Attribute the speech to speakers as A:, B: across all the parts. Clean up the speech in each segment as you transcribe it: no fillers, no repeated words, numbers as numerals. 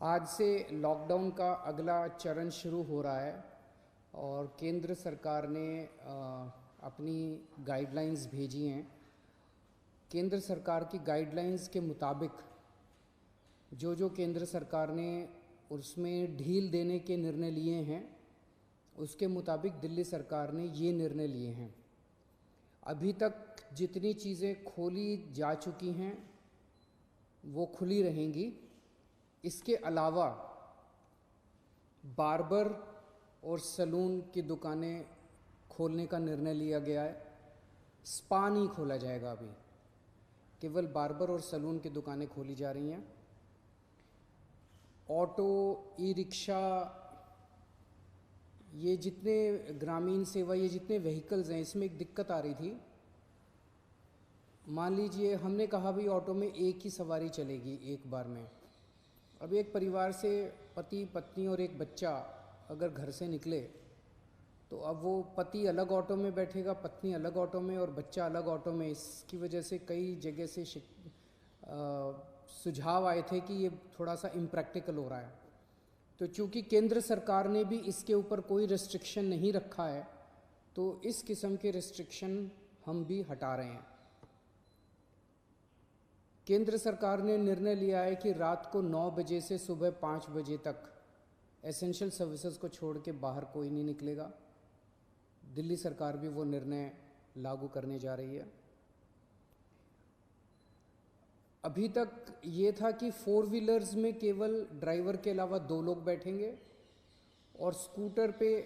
A: आज से लॉकडाउन का अगला चरण शुरू हो रहा है और केंद्र सरकार ने अपनी गाइडलाइंस भेजी हैं। केंद्र सरकार की गाइडलाइंस के मुताबिक जो केंद्र सरकार ने उसमें ढील देने के निर्णय लिए हैं, उसके मुताबिक दिल्ली सरकार ने ये निर्णय लिए हैं। अभी तक जितनी चीज़ें खोली जा चुकी हैं वो खुली रहेंगी। इसके अलावा बार्बर और सैलून की दुकानें खोलने का निर्णय लिया गया है। स्पा नहीं खोला जाएगा, अभी केवल बार्बर और सैलून की दुकानें खोली जा रही हैं। ऑटो, ई रिक्शा, ये जितने ग्रामीण सेवा, ये जितने व्हीकल्स हैं, इसमें एक दिक्कत आ रही थी। मान लीजिए हमने कहा भाई ऑटो में एक ही सवारी चलेगी एक बार में। अब एक परिवार से पति पत्नी और एक बच्चा अगर घर से निकले तो अब वो पति अलग ऑटो में बैठेगा, पत्नी अलग ऑटो में और बच्चा अलग ऑटो में। इसकी वजह से कई जगह से सुझाव आए थे कि ये थोड़ा सा इम्प्रैक्टिकल हो रहा है। तो चूंकि केंद्र सरकार ने भी इसके ऊपर कोई रिस्ट्रिक्शन नहीं रखा है, तो इस किस्म के रिस्ट्रिक्शन हम भी हटा रहे हैं। केंद्र सरकार ने निर्णय लिया है कि रात को 9 बजे से सुबह 5 बजे तक एसेंशियल सर्विसेज को छोड़ के बाहर कोई नहीं निकलेगा। दिल्ली सरकार भी वो निर्णय लागू करने जा रही है। अभी तक ये था कि 4 व्हीलर्स में केवल ड्राइवर के अलावा 2 लोग बैठेंगे और स्कूटर पे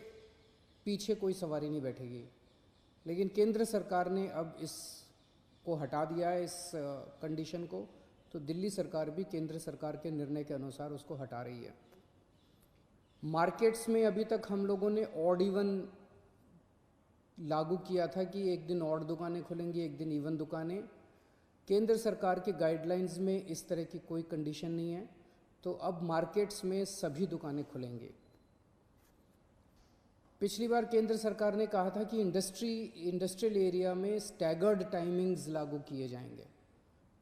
A: पीछे कोई सवारी नहीं बैठेगी। लेकिन केंद्र सरकार ने अब इसको हटा दिया है, इस कंडीशन को। तो दिल्ली सरकार भी केंद्र सरकार के निर्णय के अनुसार उसको हटा रही है। मार्केट्स में अभी तक हम लोगों ने ऑड इवन लागू किया था कि एक दिन ऑड दुकानें खुलेंगी, एक दिन इवन दुकानें। केंद्र सरकार के गाइडलाइंस में इस तरह की कोई कंडीशन नहीं है, तो अब मार्केट्स में सभी दुकानें खुलेंगी। पिछली बार केंद्र सरकार ने कहा था कि इंडस्ट्रियल एरिया में स्टैगर्ड टाइमिंग्स लागू किए जाएंगे,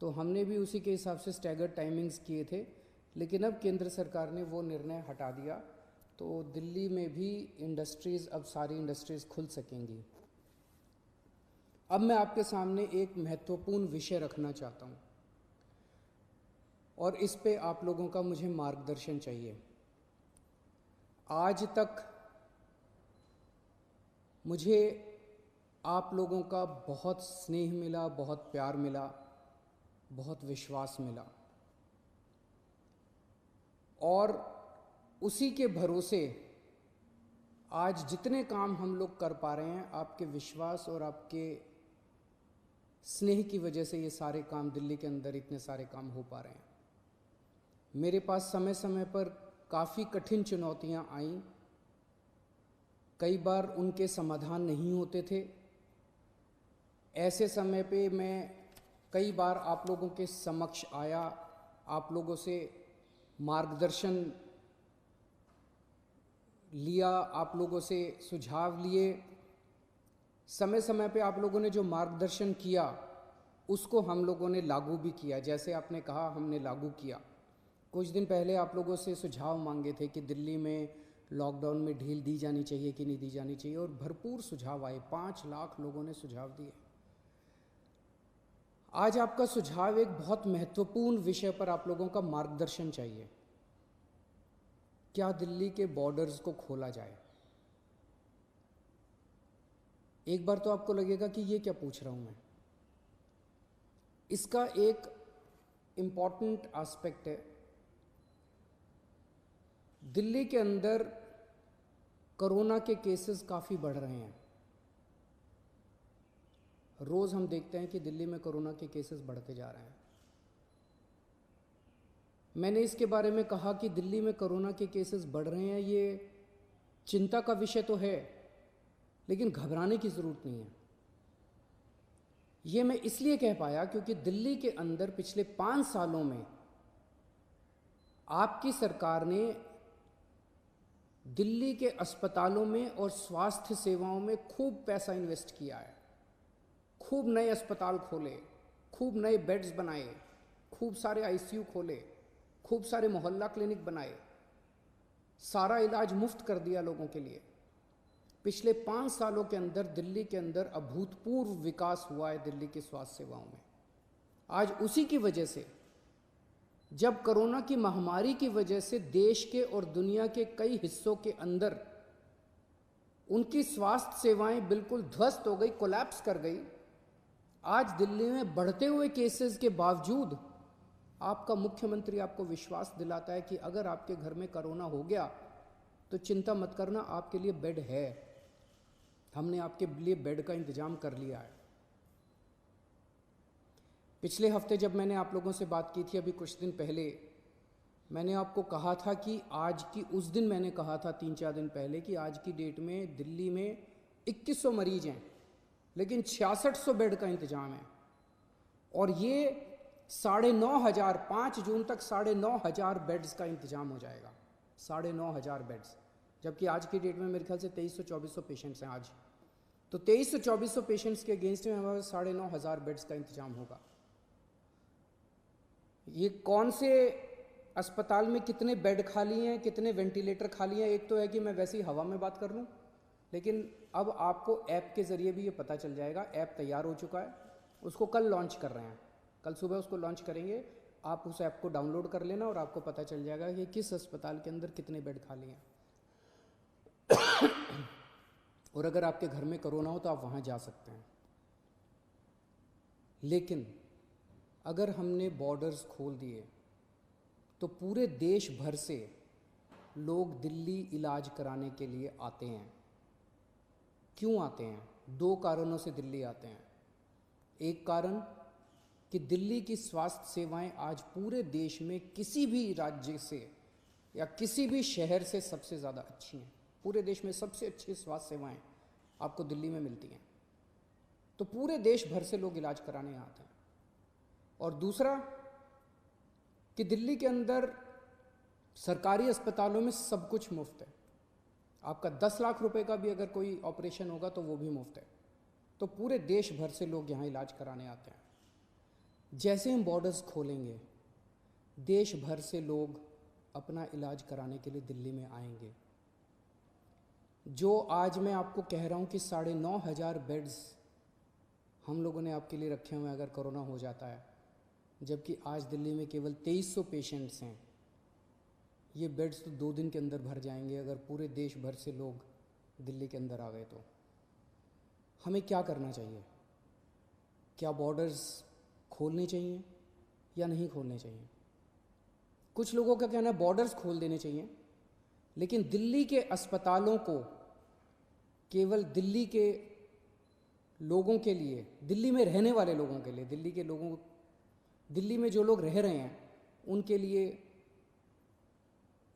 A: तो हमने भी उसी के हिसाब से स्टैगर्ड टाइमिंग्स किए थे। लेकिन अब केंद्र सरकार ने वो निर्णय हटा दिया, तो दिल्ली में भी अब सारी इंडस्ट्रीज़ खुल सकेंगी। अब मैं आपके सामने एक महत्वपूर्ण विषय रखना चाहता हूँ और इस पे आप लोगों का मुझे मार्गदर्शन चाहिए। आज तक मुझे आप लोगों का बहुत स्नेह मिला, बहुत प्यार मिला, बहुत विश्वास मिला, और उसी के भरोसे आज जितने काम हम लोग कर पा रहे हैं, आपके विश्वास और आपके स्नेह की वजह से ये सारे काम दिल्ली के अंदर इतने सारे काम हो पा रहे हैं। मेरे पास समय समय पर काफ़ी कठिन चुनौतियां आईं, कई बार उनके समाधान नहीं होते थे। ऐसे समय पे मैं कई बार आप लोगों के समक्ष आया, आप लोगों से मार्गदर्शन लिया, आप लोगों से सुझाव लिए। समय समय पे आप लोगों ने जो मार्गदर्शन किया उसको हम लोगों ने लागू भी किया। जैसे आपने कहा, हमने लागू किया। कुछ दिन पहले आप लोगों से सुझाव मांगे थे कि दिल्ली में लॉकडाउन में ढील दी जानी चाहिए कि नहीं दी जानी चाहिए, और भरपूर सुझाव आए। 5 लाख लोगों ने सुझाव दिए। आज आपका सुझाव एक बहुत महत्वपूर्ण विषय पर आप लोगों का मार्गदर्शन चाहिए। क्या दिल्ली के बॉर्डर्स को खोला जाए? एक बार तो आपको लगेगा कि ये क्या पूछ रहा हूं मैं। इसका एक इम्पॉर्टेंट एस्पेक्ट है, दिल्ली के अंदर कोरोना के केसेस काफ़ी बढ़ रहे हैं। रोज़ हम देखते हैं कि दिल्ली में कोरोना के केसेस बढ़ते जा रहे हैं। मैंने इसके बारे में कहा कि दिल्ली में कोरोना के केसेस बढ़ रहे हैं, ये चिंता का विषय तो है, लेकिन घबराने की ज़रूरत नहीं है। ये मैं इसलिए कह पाया क्योंकि दिल्ली के अंदर पिछले 5 सालों में आपकी सरकार ने दिल्ली के अस्पतालों में और स्वास्थ्य सेवाओं में खूब पैसा इन्वेस्ट किया है। खूब नए अस्पताल खोले, खूब नए बेड्स बनाए, खूब सारे आईसीयू खोले, खूब सारे मोहल्ला क्लिनिक बनाए, सारा इलाज मुफ्त कर दिया लोगों के लिए। पिछले 5 सालों के अंदर दिल्ली के अंदर अभूतपूर्व विकास हुआ है दिल्ली की स्वास्थ्य सेवाओं में। आज उसी की वजह से, जब कोरोना की महामारी की वजह से देश के और दुनिया के कई हिस्सों के अंदर उनकी स्वास्थ्य सेवाएं बिल्कुल ध्वस्त हो गई, कोलैप्स कर गई, आज दिल्ली में बढ़ते हुए केसेस के बावजूद आपका मुख्यमंत्री आपको विश्वास दिलाता है कि अगर आपके घर में कोरोना हो गया तो चिंता मत करना, आपके लिए बेड है, हमने आपके लिए बेड का इंतजाम कर लिया है। पिछले हफ्ते जब मैंने आप लोगों से बात की थी, अभी कुछ दिन पहले, मैंने आपको कहा था कि आज की, उस दिन मैंने कहा था 3-4 दिन पहले कि आज की डेट में दिल्ली में 2100 मरीज हैं, लेकिन 6600 बेड का इंतजाम है। और ये 9,500, 5 जून तक 9,500 बेड्स का इंतजाम हो जाएगा, 9,500 बेड्स। जबकि आज की डेट में मेरे ख्याल से 2300-2400 पेशेंट्स हैं आज। तो 2300-2400 पेशेंट्स के अगेंस्ट में हमारे 9,500 बेड्स का इंतजाम होगा। ये कौन से अस्पताल में कितने बेड खाली हैं, कितने वेंटिलेटर खाली हैं, एक तो है कि मैं वैसे ही हवा में बात कर लूँ, लेकिन अब आपको ऐप के ज़रिए भी ये पता चल जाएगा। ऐप तैयार हो चुका है, उसको कल लॉन्च कर रहे हैं, कल सुबह उसको लॉन्च करेंगे। आप उस ऐप को डाउनलोड कर लेना और आपको पता चल जाएगा कि किस अस्पताल के अंदर कितने बेड खाली हैं। और अगर आपके घर में कोरोना हो तो आप वहाँ जा सकते हैं। लेकिन अगर हमने बॉर्डर्स खोल दिए तो पूरे देश भर से लोग दिल्ली इलाज कराने के लिए आते हैं। क्यों आते हैं? 2 कारणों से दिल्ली आते हैं। एक कारण कि दिल्ली की स्वास्थ्य सेवाएं आज पूरे देश में किसी भी राज्य से या किसी भी शहर से सबसे ज़्यादा अच्छी हैं। पूरे देश में सबसे अच्छी स्वास्थ्य सेवाएं आपको दिल्ली में मिलती हैं, तो पूरे देश भर से लोग इलाज कराने आते हैं। और दूसरा कि दिल्ली के अंदर सरकारी अस्पतालों में सब कुछ मुफ्त है। आपका 10 लाख रुपए का भी अगर कोई ऑपरेशन होगा तो वो भी मुफ्त है। तो पूरे देश भर से लोग यहाँ इलाज कराने आते हैं। जैसे हम बॉर्डर्स खोलेंगे, देश भर से लोग अपना इलाज कराने के लिए दिल्ली में आएंगे। जो आज मैं आपको कह रहा हूँ कि 9,500 बेड्स हम लोगों ने आपके लिए रखे हुए हैं अगर कोरोना हो जाता है, जबकि आज दिल्ली में केवल 2300 पेशेंट्स हैं। ये बेड्स तो 2 दिन के अंदर भर जाएंगे अगर पूरे देश भर से लोग दिल्ली के अंदर आ गए। तो हमें क्या करना चाहिए? क्या बॉर्डर्स खोलने चाहिए या नहीं खोलने चाहिए? कुछ लोगों का कहना है बॉर्डर्स खोल देने चाहिए, लेकिन दिल्ली के अस्पतालों को केवल दिल्ली के लोगों के लिए, दिल्ली में रहने वाले लोगों के लिए, दिल्ली में जो लोग रह रहे हैं उनके लिए,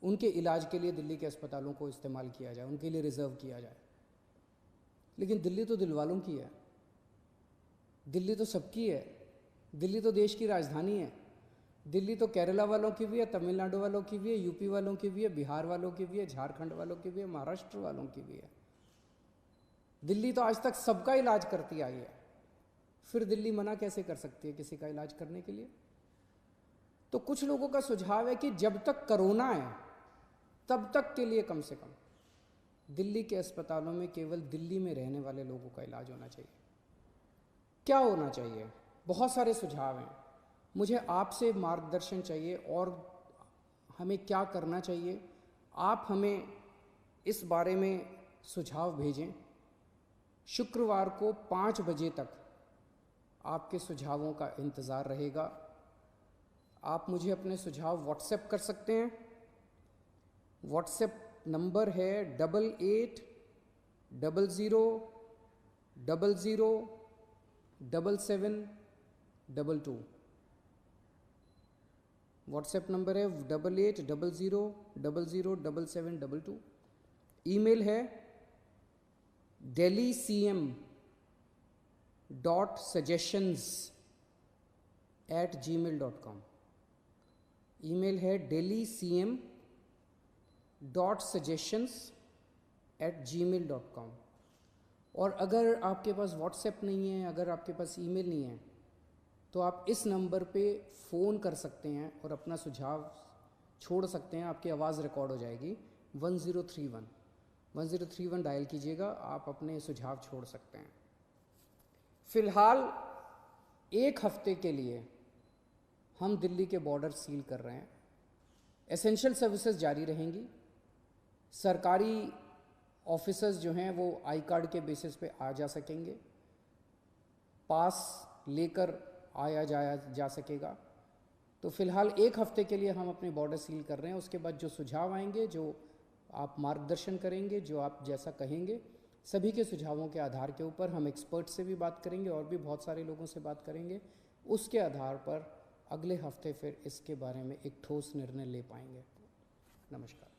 A: उनके इलाज के लिए दिल्ली के अस्पतालों को इस्तेमाल किया जाए, उनके लिए रिजर्व किया जाए। लेकिन दिल्ली तो दिल वालों की है, दिल्ली तो सबकी है, दिल्ली तो देश की राजधानी है। दिल्ली तो केरला वालों की भी है, तमिलनाडु वालों की भी है, यूपी वालों की भी है, बिहार वालों की भी है, झारखंड वालों की भी है, महाराष्ट्र वालों की भी है। दिल्ली तो आज तक सबका इलाज करती आई है, फिर दिल्ली मना कैसे कर सकती है किसी का इलाज करने के लिए? तो कुछ लोगों का सुझाव है कि जब तक कोरोना है तब तक के लिए कम से कम दिल्ली के अस्पतालों में केवल दिल्ली में रहने वाले लोगों का इलाज होना चाहिए। क्या होना चाहिए? बहुत सारे सुझाव हैं। मुझे आपसे मार्गदर्शन चाहिए और हमें क्या करना चाहिए। आप हमें इस बारे में सुझाव भेजें। शुक्रवार को 5 बजे तक आपके सुझावों का इंतज़ार रहेगा। आप मुझे अपने सुझाव व्हाट्सएप कर सकते हैं। व्हाट्सएप नंबर है 8800007722। व्हाट्सएप नंबर है 8800007722। ईमेल है delhi.cm.suggestions@gmail.com। ईमेल है delhi.cm.suggestions@gmail.com। और अगर आपके पास व्हाट्सएप नहीं है, अगर आपके पास ईमेल नहीं है, तो आप इस नंबर पे फ़ोन कर सकते हैं और अपना सुझाव छोड़ सकते हैं, आपकी आवाज़ रिकॉर्ड हो जाएगी। 1031 डायल कीजिएगा, आप अपने सुझाव छोड़ सकते हैं। फ़िलहाल 1 हफ्ते के लिए हम दिल्ली के बॉर्डर सील कर रहे हैं। एसेंशियल सर्विसेज जारी रहेंगी। सरकारी ऑफिसर्स जो हैं वो आई कार्ड के बेसिस पे आ जा सकेंगे, पास लेकर आया जाया जा सकेगा। तो फ़िलहाल 1 हफ्ते के लिए हम अपने बॉर्डर सील कर रहे हैं। उसके बाद जो सुझाव आएंगे, जो आप मार्गदर्शन करेंगे, जो आप जैसा कहेंगे, सभी के सुझावों के आधार के ऊपर हम एक्सपर्ट से भी बात करेंगे और भी बहुत सारे लोगों से बात करेंगे। उसके आधार पर अगले हफ्ते फिर इसके बारे में एक ठोस निर्णय ले पाएंगे। नमस्कार।